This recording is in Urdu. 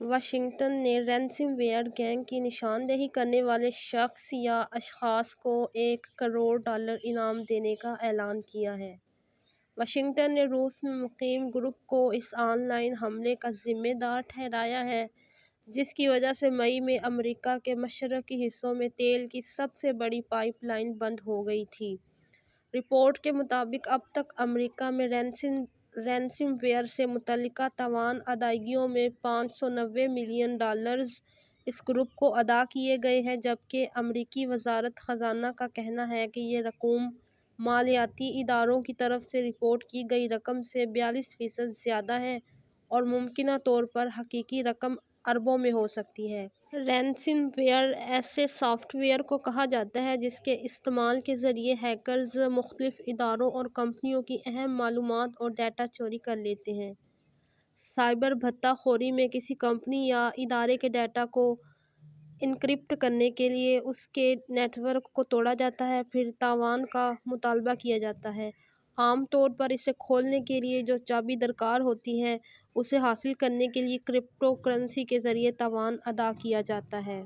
واشنگٹن نے رینسم ویئر گینگ کی نشاندہی کرنے والے شخص یا اشخاص کو $1 کروڑ انعام دینے کا اعلان کیا ہے۔ واشنگٹن نے روس میں مقیم گروپ کو اس آن لائن حملے کا ذمہ دار ٹھہرایا ہے، جس کی وجہ سے مئی میں امریکہ کے مشرقی حصوں میں تیل کی سب سے بڑی پائپ لائن بند ہو گئی تھی۔ رپورٹ کے مطابق اب تک امریکہ میں رینسم ویئر سے متعلقہ تاوان ادائیگیوں میں $590 ملین اس گروپ کو ادا کیے گئے ہیں، جبکہ امریکی وزارت خزانہ کا کہنا ہے کہ یہ رقم مالیاتی اداروں کی طرف سے رپورٹ کی گئی رقم سے 42% زیادہ ہے اور ممکنہ طور پر حقیقی رقم اربوں میں ہو سکتی ہے۔ رینسم ویئر ایسے سافٹ ویئر کو کہا جاتا ہے جس کے استعمال کے ذریعے ہیکرز مختلف اداروں اور کمپنیوں کی اہم معلومات اور ڈیٹا چوری کر لیتے ہیں۔ سائبر بھتہ خوری میں کسی کمپنی یا ادارے کے ڈیٹا کو انکرپٹ کرنے کے لیے اس کے نیٹ ورک کو توڑا جاتا ہے، پھر تاوان کا مطالبہ کیا جاتا ہے۔ عام طور پر اسے کھولنے کے لیے جو چابی درکار ہوتی ہے، اسے حاصل کرنے کے لیے کرپٹو کرنسی کے ذریعے تاوان ادا کیا جاتا ہے۔